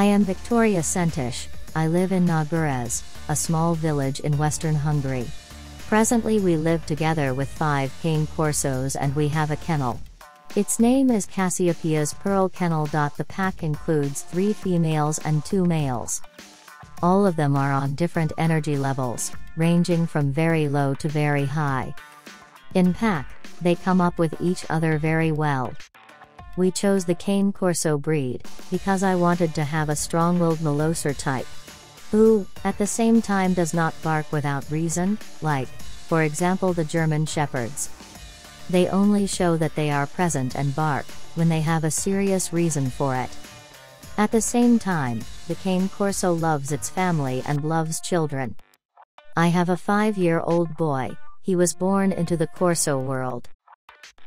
am Victoria Sentish. I live in Nagyérez, a small village in western Hungary. Presently we live together with 5 cane corsos and we have a kennel. Its name is Cassiopeia's Pearl Kennel. The pack includes 3 females and 2 males. All of them are on different energy levels, ranging from very low to very high. In pack, they come up with each other very well. We chose the Cane Corso breed, because I wanted to have a strong-willed Molosser type, who, at the same time does not bark without reason, like, for example the German Shepherds. They only show that they are present and bark, when they have a serious reason for it. At the same time, the Cane Corso loves its family and loves children. I have a 5-year-old boy. He was born into the Corso world.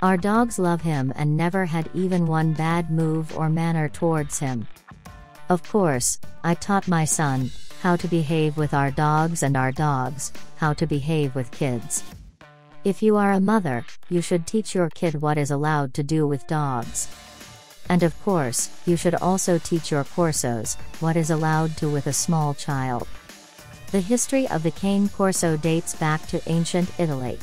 Our dogs love him and never had even one bad move or manner towards him. Of course, I taught my son how to behave with our dogs and our dogs how to behave with kids. If you are a mother, you should teach your kid what is allowed to do with dogs. And of course, you should also teach your Corsos what is allowed to with a small child. The history of the Cane Corso dates back to ancient Italy.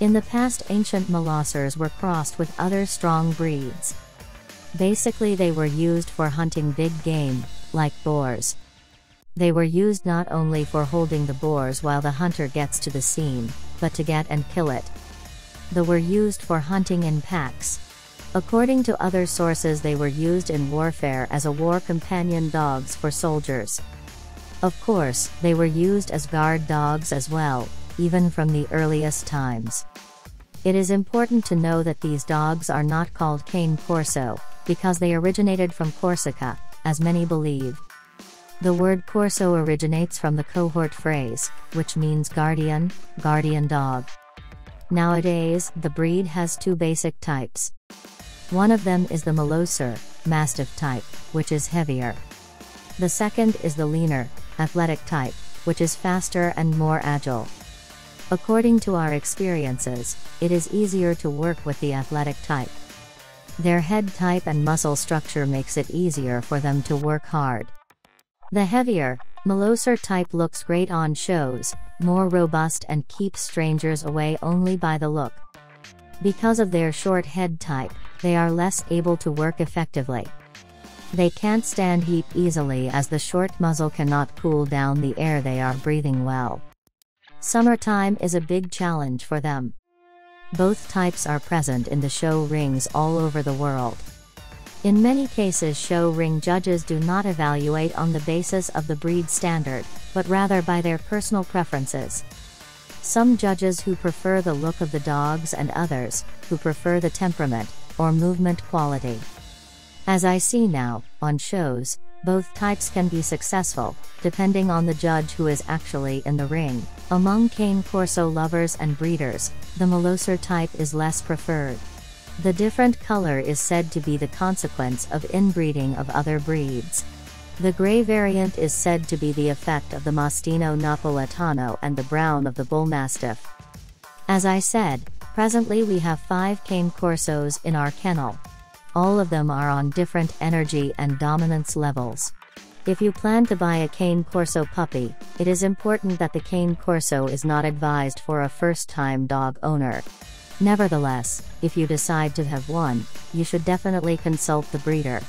In the past, ancient Molossers were crossed with other strong breeds. Basically they were used for hunting big game, like boars. They were used not only for holding the boars while the hunter gets to the scene, but to get and kill it. They were used for hunting in packs. According to other sources, they were used in warfare as a war companion dogs for soldiers. Of course, they were used as guard dogs as well, even from the earliest times. It is important to know that these dogs are not called Cane Corso, because they originated from Corsica, as many believe. The word Corso originates from the cohort phrase, which means guardian dog. Nowadays, the breed has 2 basic types. One of them is the Molosser, Mastiff type, which is heavier. The second is the leaner, athletic type, which is faster and more agile. According to our experiences, it is easier to work with the athletic type. Their head type and muscle structure makes it easier for them to work hard. The heavier, Molosser type looks great on shows, more robust and keeps strangers away only by the look. Because of their short head type, they are less able to work effectively. They can't stand heat easily as the short muzzle cannot cool down the air they are breathing well. Summertime is a big challenge for them. Both types are present in the show rings all over the world. In many cases, show ring judges do not evaluate on the basis of the breed standard, but rather by their personal preferences. Some judges who prefer the look of the dogs and others who prefer the temperament or movement quality. As I see now, on shows, both types can be successful, depending on the judge who is actually in the ring. Among Cane Corso lovers and breeders, the Molosser type is less preferred. The different color is said to be the consequence of inbreeding of other breeds. The gray variant is said to be the effect of the Mastino Napoletano and the brown of the Bull Mastiff. As I said, presently we have 5 Cane Corsos in our kennel. All of them are on different energy and dominance levels. If you plan to buy a Cane Corso puppy, it is important that the Cane Corso is not advised for a first-time dog owner. Nevertheless, if you decide to have one, you should definitely consult the breeder.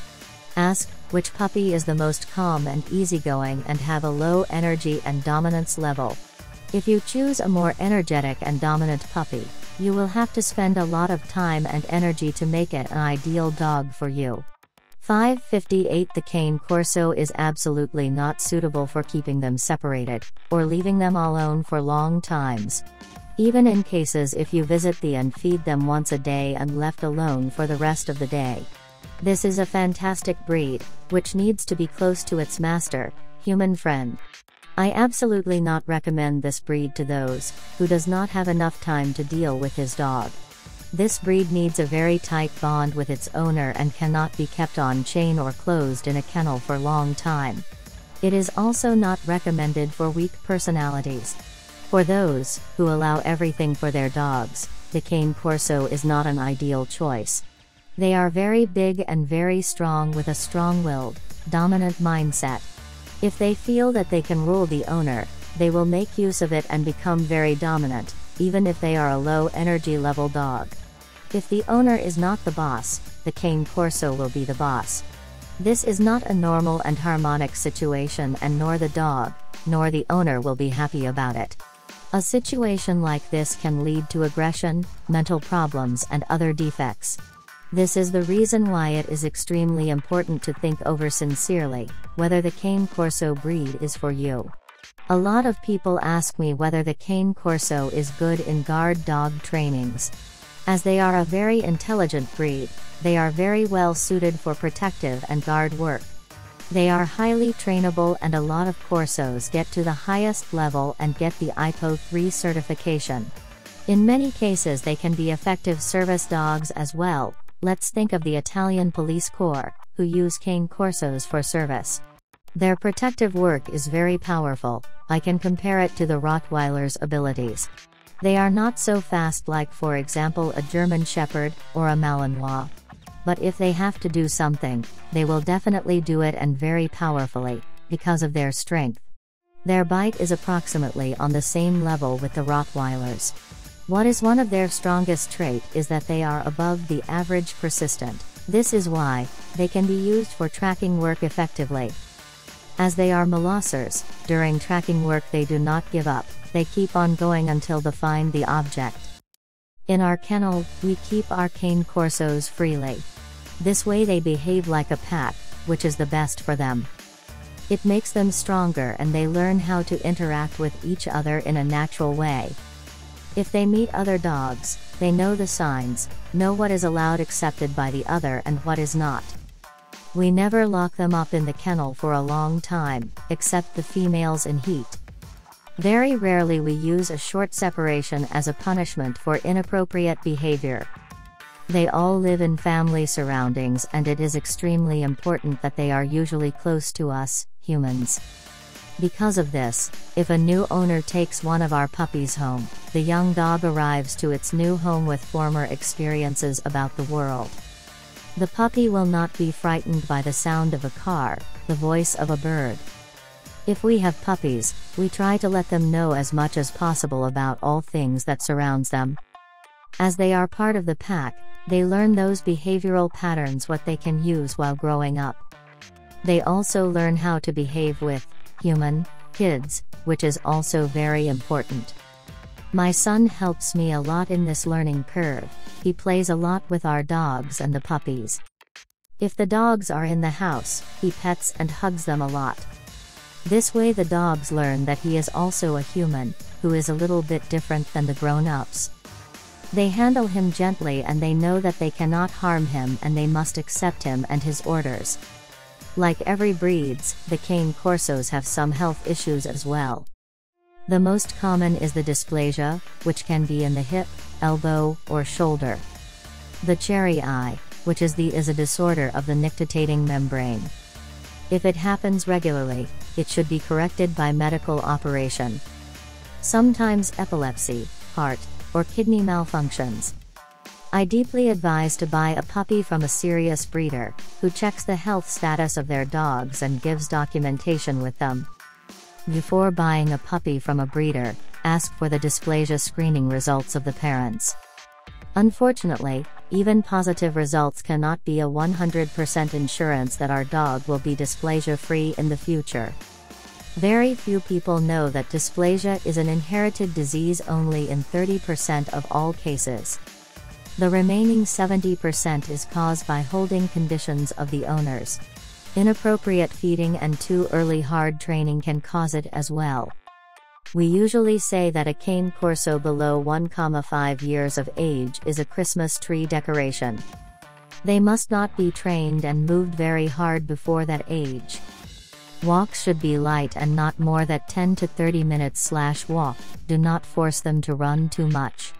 Ask which puppy is the most calm and easygoing and have a low energy and dominance level. If you choose a more energetic and dominant puppy, you will have to spend a lot of time and energy to make it an ideal dog for you. 558 The Cane Corso is absolutely not suitable for keeping them separated, or leaving them alone for long times. Even in cases if you visit them and feed them once a day and left alone for the rest of the day. This is a fantastic breed, which needs to be close to its master, human friend. I absolutely not recommend this breed to those who does not have enough time to deal with his dog. This breed needs a very tight bond with its owner and cannot be kept on chain or closed in a kennel for long time. It is also not recommended for weak personalities. For those who allow everything for their dogs, the Cane Corso is not an ideal choice. They are very big and very strong with a strong-willed, dominant mindset. If they feel that they can rule the owner, they will make use of it and become very dominant, even if they are a low energy level dog. If the owner is not the boss, the Cane Corso will be the boss. This is not a normal and harmonic situation, and nor the dog, nor the owner will be happy about it. A situation like this can lead to aggression, mental problems and other defects. This is the reason why it is extremely important to think over sincerely whether the Cane Corso breed is for you. A lot of people ask me whether the Cane Corso is good in guard dog trainings. As they are a very intelligent breed, they are very well suited for protective and guard work. They are highly trainable, and a lot of Corsos get to the highest level and get the IPO 3 certification. In many cases they can be effective service dogs as well. Let's think of the Italian police corps, who use Cane Corsos for service. Their protective work is very powerful. I can compare it to the Rottweiler's abilities. They are not so fast like, for example, a German Shepherd or a Malinois. But if they have to do something, they will definitely do it, and very powerfully, because of their strength. Their bite is approximately on the same level with the Rottweilers. What is one of their strongest traits is that they are above the average persistent. This is why they can be used for tracking work effectively. As they are molossers, during tracking work they do not give up, they keep on going until they find the object. In our kennel, we keep our Cane Corsos freely. This way they behave like a pack, which is the best for them. It makes them stronger, and they learn how to interact with each other in a natural way. If they meet other dogs, they know the signs, know what is allowed accepted by the other and what is not. We never lock them up in the kennel for a long time, except the females in heat. Very rarely we use a short separation as a punishment for inappropriate behavior. They all live in family surroundings, and it is extremely important that they are usually close to us, humans. Because of this, if a new owner takes one of our puppies home, the young dog arrives to its new home with former experiences about the world. The puppy will not be frightened by the sound of a car, the voice of a bird. If we have puppies, we try to let them know as much as possible about all things that surrounds them. As they are part of the pack, they learn those behavioral patterns what they can use while growing up. They also learn how to behave with human kids, which is also very important. My son helps me a lot in this learning curve. He plays a lot with our dogs and the puppies. If the dogs are in the house, he pets and hugs them a lot. This way the dogs learn that he is also a human, who is a little bit different than the grown-ups. They handle him gently, and they know that they cannot harm him, and they must accept him and his orders. Like every breeds, the Cane Corsos have some health issues as well. The most common is the dysplasia, which can be in the hip, elbow, or shoulder. The cherry eye, which is a disorder of the nictitating membrane. If it happens regularly, it should be corrected by medical operation. Sometimes epilepsy, heart, or kidney malfunctions. I deeply advise to buy a puppy from a serious breeder, who checks the health status of their dogs and gives documentation with them. Before buying a puppy from a breeder, ask for the dysplasia screening results of the parents. Unfortunately, even positive results cannot be a 100% insurance that our dog will be dysplasia-free in the future. Very few people know that dysplasia is an inherited disease only in 30% of all cases. The remaining 70% is caused by holding conditions of the owners. Inappropriate feeding and too early hard training can cause it as well. We usually say that a Cane Corso below 1,5 years of age is a Christmas tree decoration. They must not be trained and moved very hard before that age. Walks should be light and not more than 10 to 30 minutes/walk, do not force them to run too much.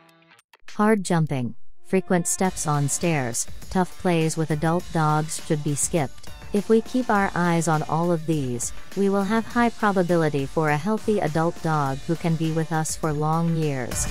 Hard jumping, frequent steps on stairs, tough plays with adult dogs should be skipped. If we keep our eyes on all of these, we will have high probability for a healthy adult dog who can be with us for long years.